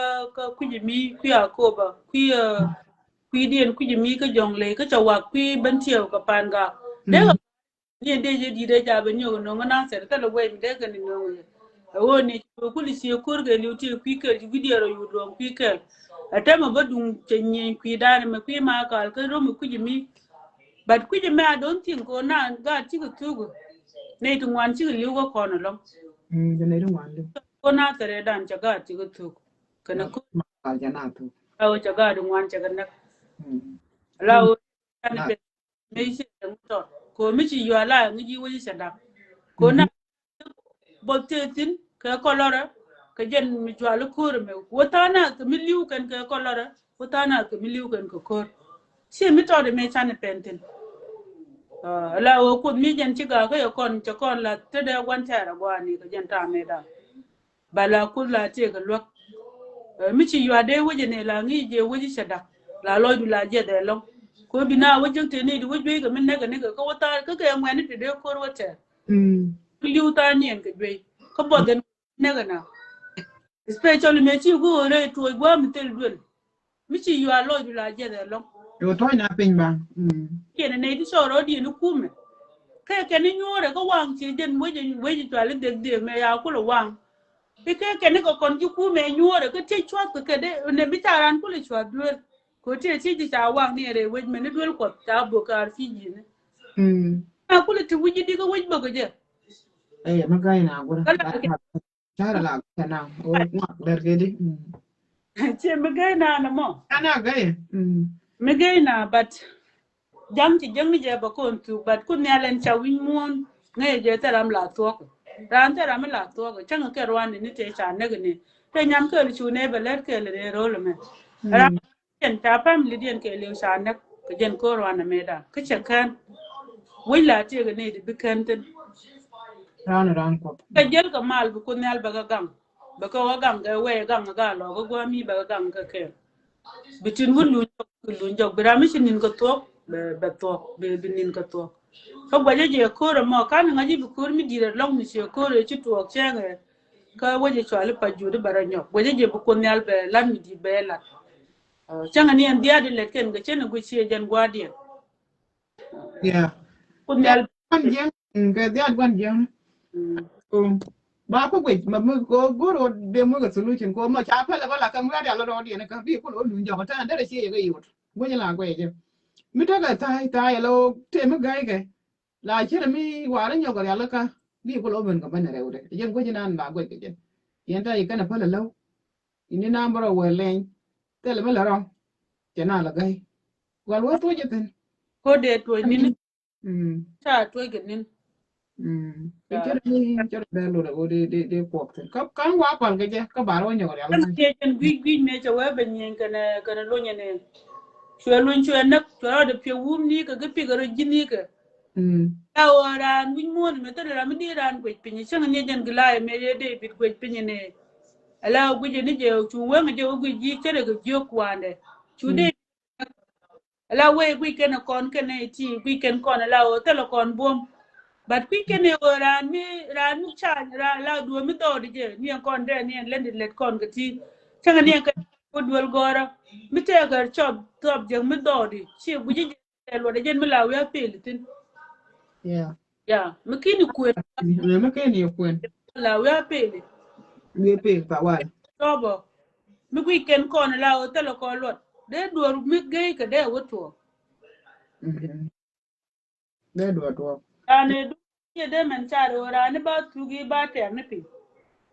ku ji mi kwi a ko ba kwi dien ku ji mi ka jong le ka jawa kwi ban tiyo ka pan ga de ga ni de je di de ja ba nyo no ngana se ta lo we mi de ga ni no wo ni ku li si ko ga li ti kwi ka ji video ro yu do kwi ka ata ma ba dun cenye kwi dan ma kwi ma ka ka ro mu ku ji mi but kuje me I don't think ko na ga chi ku tugu ne tu wan chi liu ko kono lo cái này đúng không ko na tare dan cha ga chi ku tugu kana ko mà phải cho nào thôi awo cha ga dun wan cha ga na lawo kan na be me shi da to ko mi chi yo la ngi ji wo shi da ko na bo te tin ka ko lora ka jen mi jwa lu kur me wo ta na ka mi liu kan ka ko lora wo ta na ka mi liu kan ko ko shi mi to de me chan pentin la wo ku mi jen ci ga ga kon ci kon la te de wan ta ra gwa ni ga jen ta me da bala ku la te ga lok mi ci yo de wo ne la ngi je wo ji sada la lo du la je de long ko bi na wo jeng te ni du wo be ga min ne ga ko wata ka ga ngwa ni te de ko wo te liu ta ni en ga be ko bo den ne ga na especially me ci go re to gwa mi te dul mi ci yo lo du la je de long rồi thôi na pin bang ke ne di so ro di nu ku me ke ni nyore ko wang chi den weje twale de me ya ko lo wang ke ni ko kon ju ku me nyore ko te chwa ko ke de ne bitaran ko le chwa duel ko te chi ji ta wang ni re weje me ne duel ko ta bo kar fi ji ne a ko le tu wuji di ko weje bo ko je mà cái nào cũng kala đã ke cha là cái nào ô ngoặc đẹp cái đi che me ga na mo anh nào cái me ga na but jam ci jang je ba ko tu bat kun ya len cha win mon nge je ta ram la to ko ran ta ram la to ko chang ke rwan ni te cha ne ni te nyam ke chu ne ba let ke le ro le me ran chen ta pam li den ke le cha ne ke jen ko rwan me da ke che kan wi la te ga ne di bi kan ten ran cọp ke jel ka mal bu kun yal ba ga gang ba ko wa gang ga we gang ga lo ga gwa mi ba ga gang ka ke bitin wulu lu jog bira mi sinin ko to be to be nin ko to ko gwaje je ko mo kan ngaji bi kur mi dire long mi se ko re ci to chenge ka waje chwale pa jude baranyo gwaje je bu ko nyal be lan mi di be la changa ni en dia de le ken ga chen gu ci jen guardian yeah ko cái nyal quan giang cái dia quan giang ba ko gwe ma mo go ro de mo ga solution ko ma cha fa la ba la kam ga da lo ro di ne ka bi ko lo lu jo ta da shi ga yot go ni la gwe je mi ta ga tai lo te ma gai ke la chere mi wara nyo ga la ka bi ko lo ben ka ban re ure yen ko jinan ba go ke jen yen ta yi kana pala lo ini na mbara we len te le mala ro jena la gai wal wo to jeten ko de to nin ta to genin ke chere mi chere da lo da de pok ten ka kan wa pal ke je ka ba ro nyo ga la ke jen gwi me cha we ben yen kana lo nyene chwe lun chwe nak chwe de pe wum ni ka pi ga ro jini ka ran win mon me ta ra mi ran gwe pinyi chang ne jen gla me de bit gwe pinyi ne ala gwe je ni je chu we me je gwe ji chere ga jo kwande chu de ala we gwe ken kon ken ti gwe ken kon ala o ta lo kon bom but gwe ken ran mi cha la du mi to de je ni kon de ni len let kon ga ti chang ne ka ko duol gora mi te ga chop top je mi do di chi gwe je lo de jen mi la we pel tin yeah mi kini kwen me ke ni kwen la we pel mi pe pa wa tobo mi gwi ken kon la o ta lo ko lot de duor mi ge ka de woto de do ane du ye de men charo rane ba tugi ba te ne pi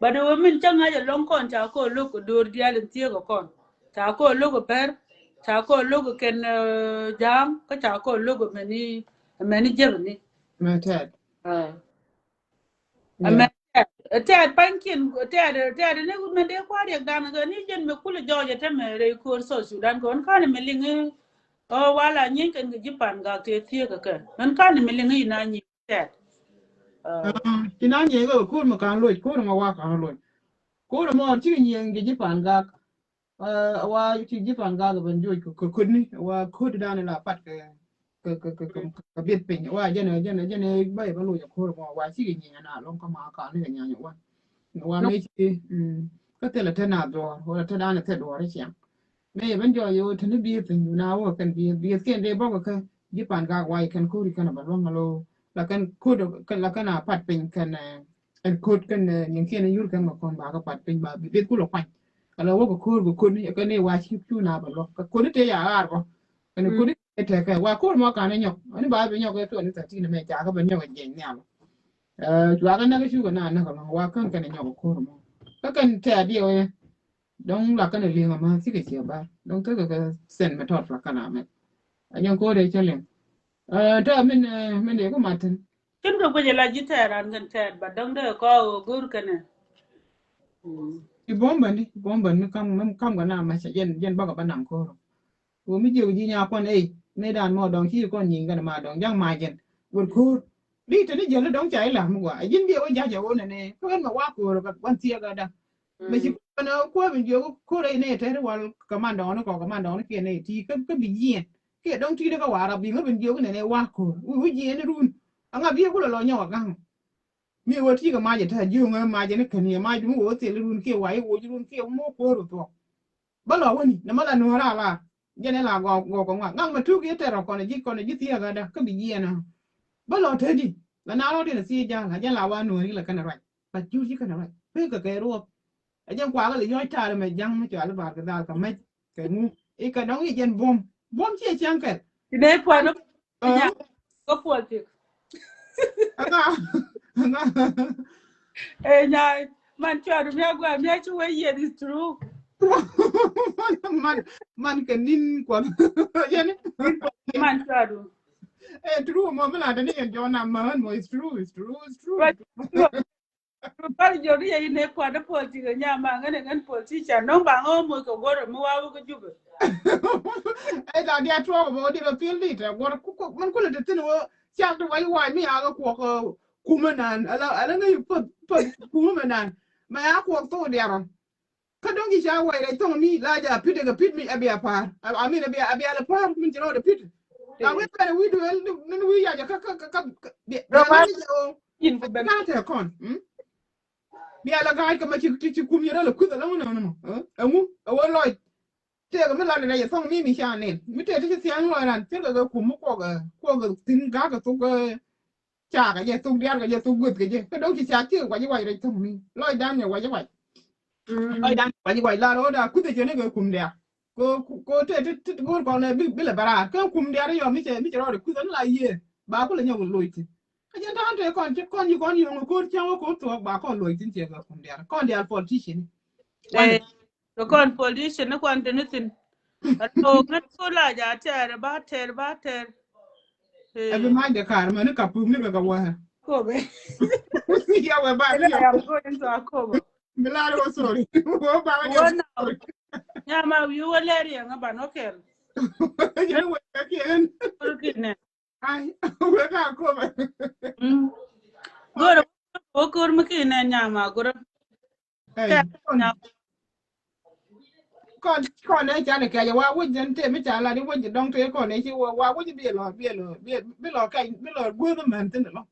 ba de wo min changa ye long kon cha ko lo ko dor dia len tie ko kon cha ko lo ko per cha ko lo ko ken jam ka cha ko lo ko meni je ni ma ted ama ted pankin ted ne ku men de kwa de gan ga ni jen me kula joje te me re ko so sudan kon kan me lingi o wala nyin kan gi pan ga te tie ka ka man kan me lingi na nyi ted ina nye go ko ma kan lo ko ma wa kan lo ko ma ti nye ngi ji pan ga wa ti ji pan ga ga ban jo ko ni wa ko da na la pat ka biet pin wa jene bai ba lo ko ma wa ti nye na long ka ma ka ni nya nya wa me ti ka te la te na do wa te da na te do ri chen me ban jo yo te ni bi pin na wa kan bi ken de ba ka ji pan ga wa kan ko ri kan ba lo ma lo la kan ko kan la kan pat pin kan en ko kan yang ken yur kan ma kon ba ka pat pin ba bi ku lo kwan ala wo ko ni ka ne wa chi tu na ba lo ko ni te ya ar ko kan ko ni te ka wa ko ma ka ne nyok ani ba bi nyok to ni ta ti ne me ja ka ba nyok je nya lo jwa kan na ka shu ka na ka wa kan kan nyok ko mo ka kan te di o dong la kan le ma si ke chi ba dong to ka sen ma tot la kana me anyan ko de chalen ta min de ko matin kin ko gwe la ji teran gan ter ba dong de ko gur kana bomba ni kam ga na ma yen ba ga banam ko wo mi je ji nya kon me dan mo dong chi kon yin ga ma dong yang ma jen wor ko li te ni je la dong chai la mu wa yin bi o ja ja wo ne ko ma wa ko ga wan tie ga da me chi ko na ko bi je ko re ne te wal ka man dong no ko ka man dong ne ke ne ti ka bi yin ke dong ti de ka wa ra bi ngo bin je ko ne wa ko wu ji ne run anga bi ko lo nya wa ga mi wo ti ga ma je ta ju nga ma je ne kan ye ma ju wo te run ke wa wo ju run ke mo ko ro to ba lo woni na ma la no ra la je ne la go ko nga ngang ma tu ke te ro ko ne ji ti ga da ka bi ye na ba lo te di la na ro de si ja la ja la wa no ni la kan ra ba ju ji kan ra pe ka ke ro a jan kwa ga le yo ta le me jang me ja le ba ga da ka me ke mu e ka dong ye jen bom chi chang ke ne po no ko po ti nya man chwa me gwa me chu we ye is true man ke nin kwa ye ni man chwa du true mo me la de ni jo na man mo is true pa jo ri ye ne po da po ti nya ma ngan po ti cha no ba ngo mo ko go mo wa ko ju da dia tro mo di ba feel ni te go ku man ko le de tin wo cha to wai mi a ko ko kuma nan ala ngai pa kuma nan ma ya ko to dia ron ka dongi ja wai dai to mi la ja pite ga pit mi abia pa I mean abia la pa min jiro de pit ta we ka we do no we ya ka in ko ben ka te kon mi ala ga ka ma ci kum yera la ku da no amu awo loy te ga mi la ne ya song mi sha ne mi te te sian lo ran te ga kum ko ga tin ga to ga cha ga ye tu dia ga ye tu gut ga ye ka dongi cha ti wa ye wai dai to mi loy dan ne wa ye wai ai dan wa ye wai la ro da ku te je ne ga kum dia go te go ko le bi le bara ko kum dia yo mi che ro ku dan la ye ba ko le nyo loiti ka jan ta ante kon yo ko cha ko to ba ko loiti che ga kum dia kon dia politician to kon politician na kon tenitin to ngat ko la ja tere ba ter abi ma de kar ma ne ka pu mi ga wa ko be ya we ba I am going to Akobo. Milano sorry. Wo ba wa Wana. Ya ma wi woleri nga ba no kel. ya we ka ken. Kurkine. Ai, we ka ko ba. Goro ko kur mkine nyama goro. Kon ne ja ne ka ya wa wo jen te mi ja la ni wo ji dong te ko ne chi wa wo ji bi lo kai bi lo gwe the man tin lo.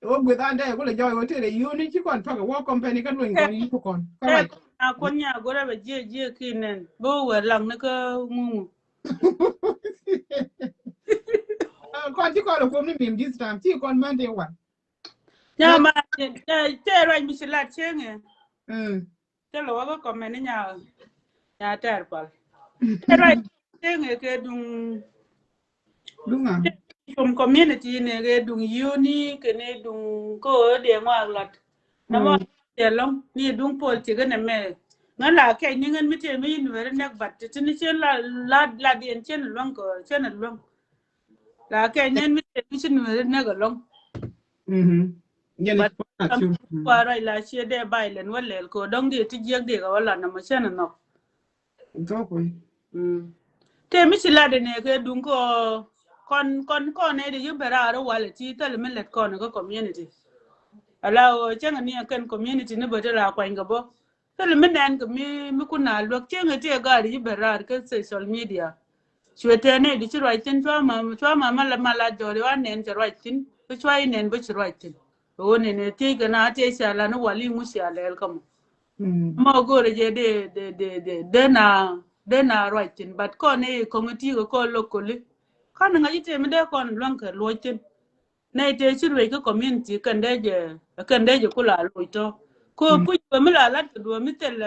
O gwe da nda ko le jo wo te re yu ni chi kon pa wo company ka lo ngon yi ko kon. Na konya goro be je kinen. Bo we lang ne ko ngu. Kon ti ko lo ko ni mim this time ti kon man de wa. Ya ma te ra mi silat chenge. Te lo wa ko men nya. Ya ter pal. Te ra chenge ke Dunga. From community ne ge dung uni ke ne dung ko de ngwa lat. Na mo de long ni dung pol ti ga ne me. Ngala ke ni ngan mi te mi ni wer nek bat ti ni chen la dien chen long ko chen long. La ke nyen mi te mi chen wer nek long. Yen Kwa ra la che de bai len walel ko dong de ti jeg de ga wala na mo chen no. Go ko. Te mi sila de ne ke dung ko kon ne de yubera ro wale ti tel men let kon ko community ala o chenga ni kan community ne bodo la kwa ngabo tel men nan ko mi kuna lok chenga te ga ri yubera ke social media chwete ne di chirwa tin chwa ma mala jore wa nen chirwa tin chwa nen bo chirwa tin o ne ne ti ga na te shala no wali musi ala el kam mo go re je de na right tin but ko ne community ko locally kan nga yite mi de kon lonke loitin nei te chirwe ko community kan de kula loito ko pu mi la lat do mi tel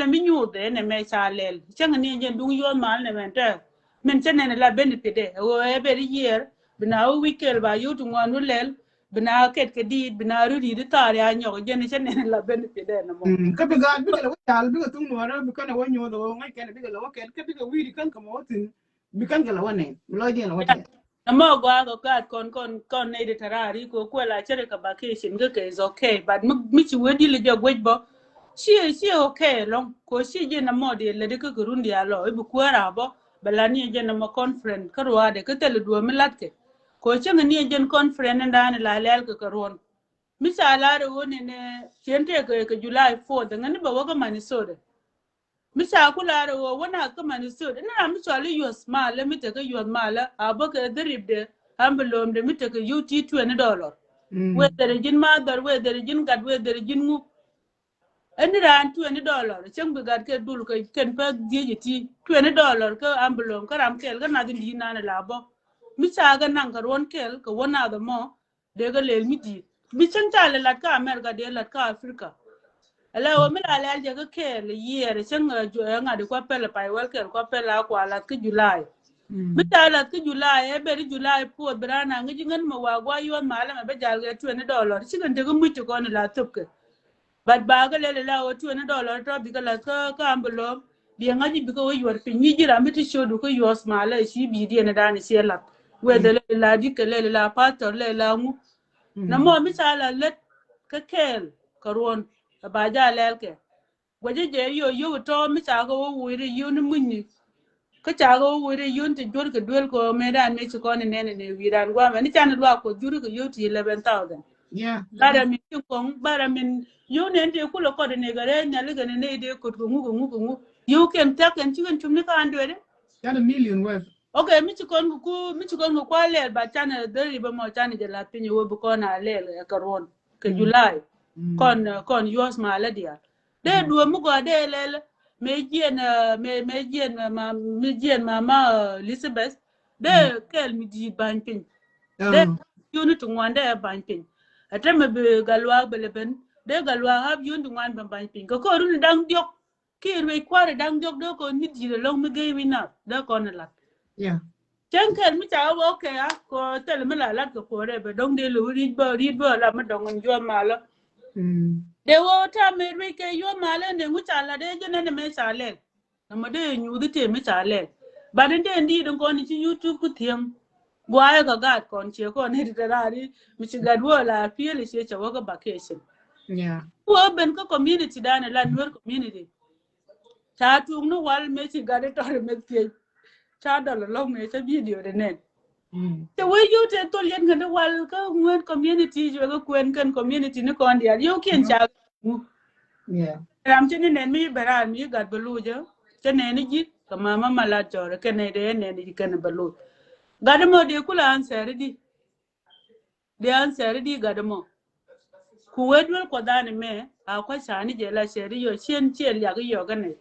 mi nyu de ne me chalel chang ni je dung yo mal ne mente men chene ne la benefit de o e be year bina weekend ba yu tu ngonu lel bina ket ke di bina ru di ta ya nyo je ne chene ne la benefit de na mo ka bi ga bi ga wa tal bi ga tung no ra bi kana wa nyo do ngai kana bi ga la wa ket ka bi ga wi di kan ka mo tin bi kan ga la wa ne lo di la wa te na mo gwa ko ka kon ne de tarari ko la chere ka vacation ga ke is okay but mi chi wedi le jo gwebo she okay long ko she je na mo de le de ko rundi alo e bu kwara bo bala ni je na mo conference ka ruwa de ka tele do mi latke ko chenga ni je conference ndane la lel ka ron mi sala ro woni ne chente ko July 4 de ngani ba waga Minnesota Misa kula ro wana kama ni so ina mi chali US mala mi take US mala abaka dribde ambulom de mi take UT $20 we dere jin mother we dere jin gad we dere jin ngu eni ran $20 cheng bi gad ke dul ko ken pa dieje ti $20 ko ambulom ko ram kel ga na din dina na labo misa ga nan ka ron kel ko wana da mo de ga lel mi di mi cheng tale lat ka America de lat ka Africa ala o mi la le je ke le year chen nga de kwa pele pai wel ke kwa pele kwa la ke July mi ta la ke July e be July po brana ngi ngan mo wa gwa yo ma la be jal ge $20 chi gan de ko mu ko ne la tuke bat ba ga le la o $20 to bi ga la ka ambulo bi nga ji bi ko yor pin ni jira mi ti shodu ko yos ma la shi bi di ne da ni she la we de la di ke le la pastor le la mu na mo mi ta la let ka kel karon ba ja lelke waje je yo to mi cha go wuri yun munni ka cha go wuri yun ti jor ka duel ko medan me ko ne ne wiran gwa me ni chan lwa ko juru ko yo ti 11,000 bara mi ko bara min yo ne de ko lo ko ne gare nya le gane ne de ko ngu yo ken ta ken ti ken tumni ka ando de ya $1 million worth okay mi ko kwa le ba chan de riba mo chan de la pinyo wo ko na le ka ron ke July kon yos ma la dia de du mu go de le me jien mama Elizabeth de kel mi di ban pin de yunu tu ngwande ban pin ateme be galwa beleben de galwa hab yunu ngwan ban pin ko ru dang diok ki we kware dang jok do ko nit ji long mi ge wi na da ko na lat yeah chen ken mi cha wo ke a ko tel mi la lat ko re be dong de lu ri bo la ma dong jo ma la de wo ta me ri ke yo ma le ne mu cha la de je ne me cha le na ma de nyu de te mi cha le ba de ndi dong ko ni ci YouTube ku tieng gwa ga ga kon che ko ne de ra ri mi ci ga wo la pi le che cha wo ga vacation yeah wo ben ko community da na la nur community cha tu no wal me ci ga de to me tie cha da lo me cha video de ne te we you te to yen ga wal ka ngwen community jo ga kwen kan community ne kon dia yo kien cha yeah ram che ne mi beran mi ga belu jo che ne ni ji ka mama mala jore ke ne de ne ni kan belu ga de mo de kula answer di ga de mo ku wedwel ko dane me a ko sani je la sheri yo chen ya ga yo ga ne